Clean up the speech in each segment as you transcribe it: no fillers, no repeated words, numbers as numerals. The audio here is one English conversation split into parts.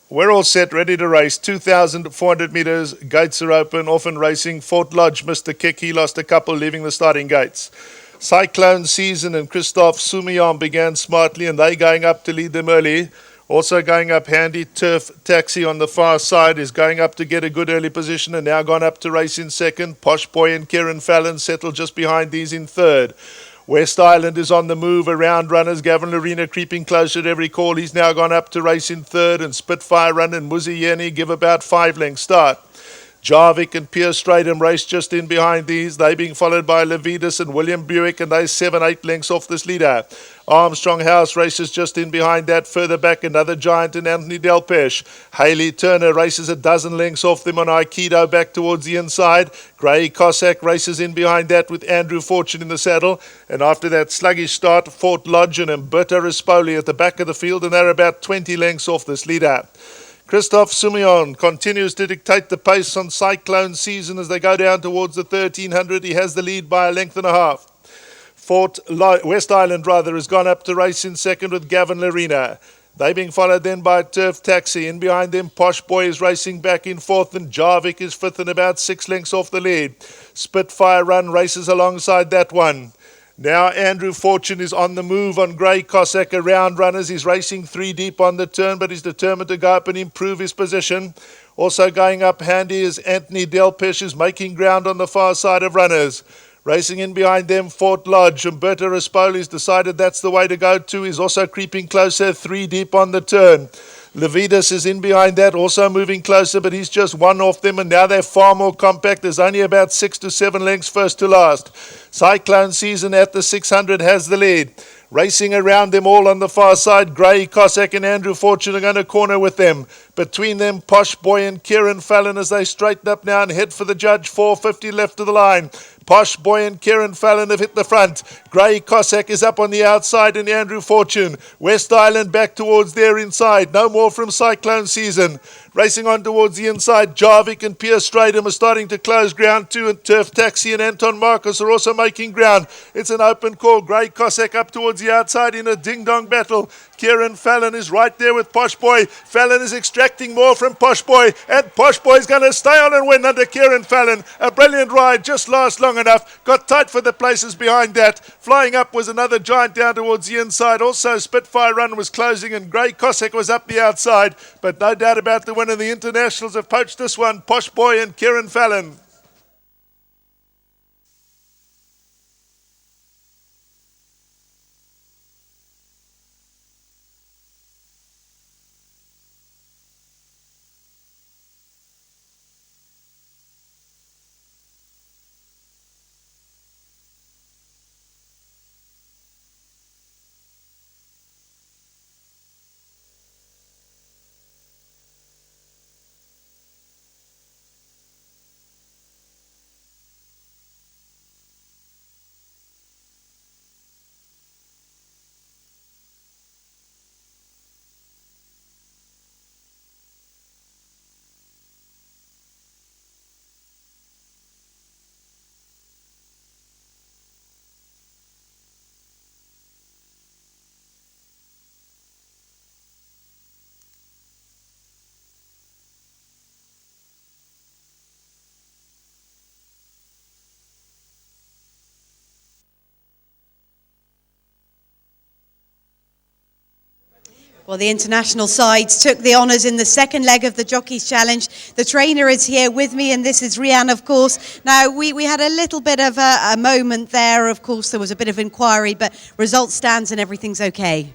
We're all set, ready to race. 2,400 metres, gates are open, off and racing. Fort Lodge missed the kick, he lost a couple, leaving the starting gates. Cyclone Season and Christophe Soumillon began smartly, and they going up to lead them early. Also going up Handy Turf Taxi on the far side is going up to get a good early position and now gone up to race in second. Posh Boy and Kieron Fallon settle just behind these in third. West Island is on the move around runners. Gavin Lorena creeping closer at every call. He's now gone up to race in third, and Spitfire Run and Muzi Yeni give about 5 lengths start. Jarvik and Pierce Stradham race just in behind these. They being followed by Levitas and William Buick, and they 7-8 lengths off this leader. Armstrong House races just in behind that. Further back, another giant in Anthony Delpesh. Haley Turner races a dozen lengths off them on Aikido back towards the inside. Grey Cossack races in behind that with Andrew Fortune in the saddle. And after that sluggish start, Fort Lodge and Umberto Rispoli at the back of the field, and they're about 20 lengths off this leader. Christophe Soumillon continues to dictate the pace on Cyclone Season as they go down towards the 1300. He has the lead by a length and a half. West Island has gone up to race in second with Gavin Lorena. They being followed then by Turf Taxi. In behind them, Posh Boy is racing back in fourth, and Jarvik is fifth and about 6 lengths off the lead. Spitfire Run races alongside that one. Now Andrew Fortune is on the move on Grey Cossack around runners. He's racing 3 deep on the turn, but he's determined to go up and improve his position. Also going up handy is Anthony Delpesh, who's making ground on the far side of runners. Racing in behind them, Fort Lodge. Umberto Rispoli's decided that's the way to go too. He's also creeping closer, 3 deep on the turn. Levitas is in behind that, also moving closer, but he's just 1 off them, and now they're far more compact. There's only about 6 to 7 lengths first to last. Cyclone Season at the 600 has the lead. Racing around them all on the far side, Grey Cossack and Andrew Fortune are going to corner with them. Between them, Posh Boy and Kieron Fallon as they straighten up now and head for the judge. 450 left of the line. Posh Boy and Kieron Fallon have hit the front. Grey Cossack is up on the outside and Andrew Fortune. West Island back towards their inside. No more from Cyclone Season. Racing on towards the inside, Jarvik and Pierce Stradham are starting to close ground too, and Turf Taxi and Anton Marcus are also making ground. It's an open call. Grey Cossack up towards the outside in a ding-dong battle. Kieron Fallon is right there with Posh Boy. Fallon is extracting more from Posh Boy, and Posh Boy is going to stay on and win under Kieron Fallon. A brilliant ride, just last long enough. Got tight for the places behind that. Flying up was another giant down towards the inside. Also, Spitfire Run was closing, and Grey Cossack was up the outside. But no doubt about the winner. The internationals have poached this one, Posh Boy and Kieron Fallon. Well, the international sides took the honours in the second leg of the Jockeys Challenge. The trainer is here with me, and this is Rianne, of course. Now, we had a little bit of a moment there. Of course, there was a bit of inquiry, but result stands and everything's okay.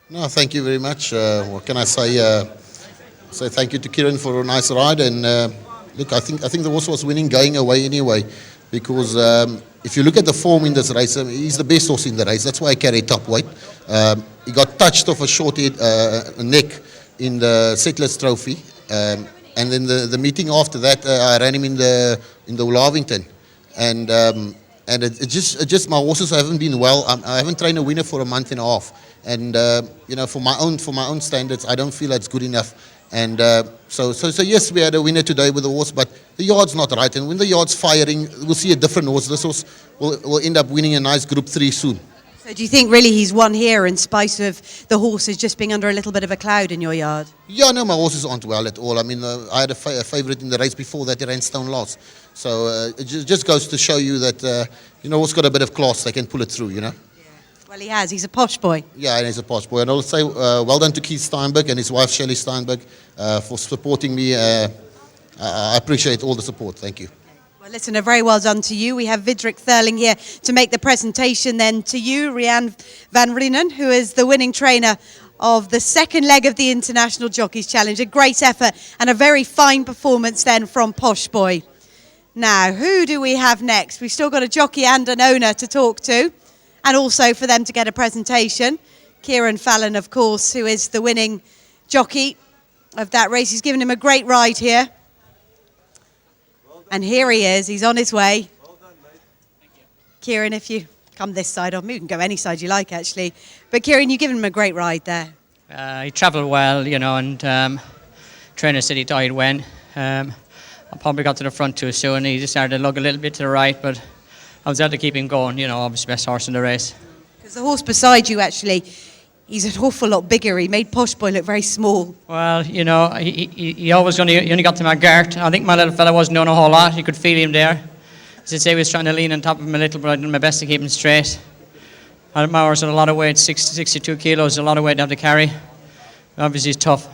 No, thank you very much. What can I say? Say thank you to Kieron for a nice ride. And look, I think the horse was winning going away anyway, because if you look at the form in this race, he's the best horse in the race. That's why I carry top weight. He got touched off a short head, neck in the Settlers Trophy, and then the meeting after that, I ran him in the Lavington, and it just my horses haven't been well. I haven't trained a winner for a month and a half, and for my own standards, I don't feel that's good enough. And so yes, we had a winner today with the horse, but the yard's not right. And when the yard's firing, we'll see a different horse. This horse will end up winning a nice Group 3 soon. So So do you think really he's won here in spite of the horses just being under a little bit of a cloud in your yard? Yeah, no, my horses aren't well at all. I mean, I had a favourite in the race before that, he ran stone lost. So it just goes to show you that, what's got a bit of class, they can pull it through, Well, he has. He's a posh boy. Yeah, and he's a posh boy. And I'll say well done to Keith Steinberg and his wife Shelley Steinberg for supporting me. I appreciate all the support. Thank you. Well, listen, a very well done to you. We have Vidrik Thurling here to make the presentation then to you, Rianne van Rienen, who is the winning trainer of the second leg of the International Jockeys Challenge. A great effort and a very fine performance then from Posh Boy. Now, who do we have next? We've still got a jockey and an owner to talk to, and also for them to get a presentation. Kieron Fallon, of course, who is the winning jockey of that race. He's given him a great ride here. And here he is, he's on his way. Well done, mate. Thank you. Kieron, if you come this side of me, you can go any side you like, actually. But Kieron, you've given him a great ride there. He travelled well, and trainer said he thought he'd win. I probably got to the front too soon. He just started to look a little bit to the right, but I was able to keep him going, obviously best horse in the race. Because the horse beside you, actually, he's an awful lot bigger. He made Posh Boy look very small. Well, he always he only got to my guard. I think my little fella wasn't doing a whole lot. You could feel him there. As I say, he was trying to lean on top of him a little, but I did my best to keep him straight. My horse had a lot of weight, 62 kilos, a lot of weight to have to carry. Obviously, it's tough.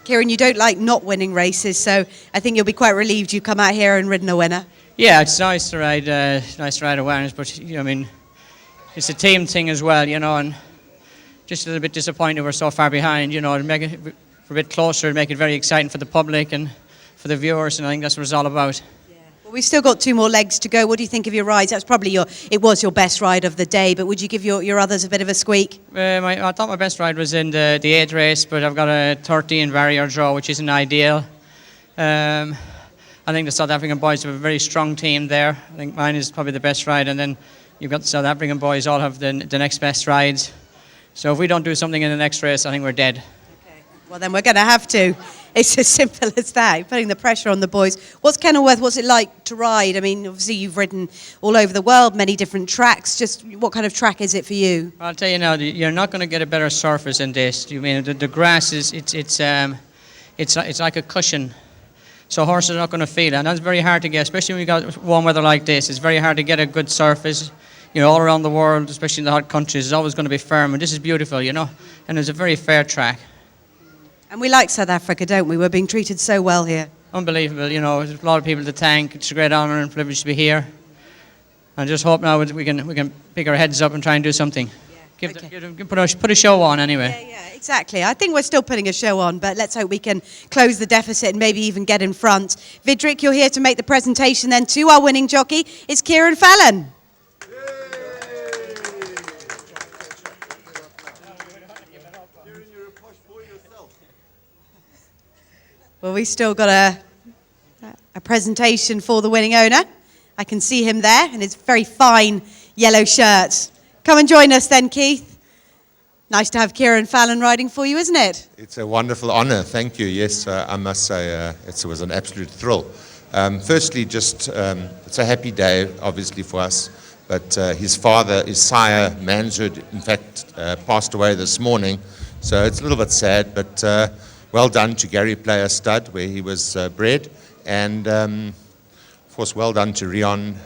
Kieron, you don't like not winning races, so I think you'll be quite relieved you've come out here and ridden a winner. Yeah, it's nice to ride awareness, but it's a team thing as well, and just a little bit disappointed we're so far behind. To make it a bit closer, make it very exciting for the public and for the viewers, and I think that's what it's all about. Well, we've still got 2 more legs to go. What do you think of your rides? That's probably it was your best ride of the day, but would you give your others a bit of a squeak? I thought my best ride was in the 8th race, but I've got a 13 barrier draw, which isn't ideal. I think the South African boys have a very strong team there. I think mine is probably the best ride, and then you've got the South African boys all have the next best rides. So if we don't do something in the next race, I think we're dead. Okay. Well, then we're going to have to. It's as simple as that. You're putting the pressure on the boys. What's Kenilworth? What's it like to ride? I mean, obviously you've ridden all over the world, many different tracks. Just what kind of track is it for you? I'll tell you now, you're not going to get a better surface than this. The grass is it's like a cushion. So horses are not going to feel it, and that's very hard to get, especially when you got warm weather like this. It's very hard to get a good surface. All around the world, especially in the hot countries, it's always going to be firm, and this is beautiful, and it's a very fair track. And we like South Africa, don't we? We're being treated so well here. Unbelievable, there's a lot of people to thank. It's a great honour and privilege to be here. I just hope now we can pick our heads up and try and do something. Put a show on anyway. Yeah, exactly. I think we're still putting a show on, but let's hope we can close the deficit and maybe even get in front. Vidrik, you're here to make the presentation then to our winning jockey. It's Kieron Fallon. Well, we've still got a presentation for the winning owner. I can see him there in his very fine yellow shirt. Come and join us then, Keith. Nice to have Kieron Fallon riding for you, isn't it? It's a wonderful honour, thank you. Yes, I must say it was an absolute thrill. Firstly, it's a happy day, obviously, for us. But his sire, Manshood, in fact, passed away this morning. So it's a little bit sad, but well done to Gary Player Stud, where he was bred. And, of course, well done to Rion.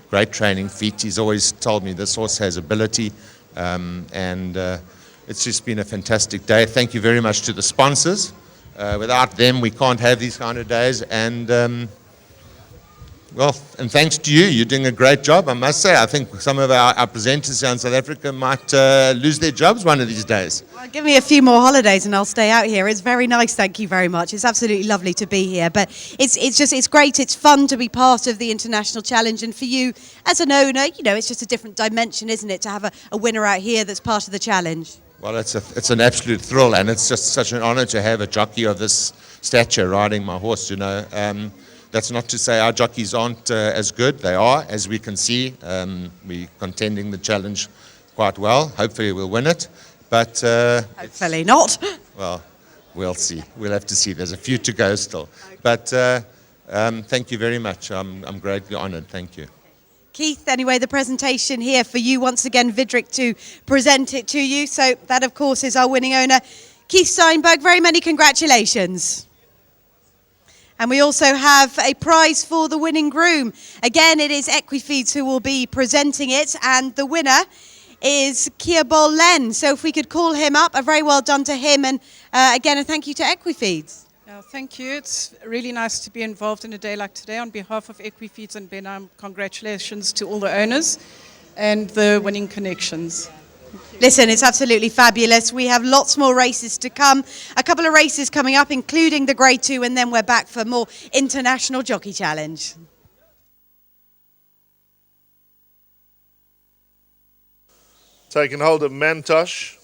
Great training feat. He's always told me this horse has ability. It's just been a fantastic day. Thank you very much to the sponsors. Without them, we can't have these kind of days. And thanks to you. You're doing a great job, I must say. I think some of our presenters here in South Africa might lose their jobs one of these days. Well, give me a few more holidays and I'll stay out here. It's very nice, thank you very much. It's absolutely lovely to be here. But it's great. It's fun to be part of the International Challenge. And for you, as an owner, it's just a different dimension, isn't it, to have a winner out here that's part of the challenge? Well, it's an absolute thrill, and it's just such an honour to have a jockey of this stature riding my horse, That's not to say our jockeys aren't as good. They are, as we can see. We're contending the challenge quite well. Hopefully we'll win it. But hopefully not. Well, we'll see. We'll have to see. There's a few to go still. But thank you very much. I'm greatly honoured. Thank you. Keith, anyway, the presentation here for you once again, Vidrick, to present it to you. So that, of course, is our winning owner, Keith Steinberg. Very many congratulations. And we also have a prize for the winning groom. Again, it is Equifeeds who will be presenting it, and the winner is Kieron Fallon. So if we could call him up, a very well done to him, and again, a thank you to Equifeeds. Thank you. It's really nice to be involved in a day like today. On behalf of Equifeeds and Benham, congratulations to all the owners and the winning connections. Listen, it's absolutely fabulous. We have lots more races to come. A couple of races coming up, including the Grade 2, and then we're back for more International Jockey Challenge. Taking hold of Mantosh.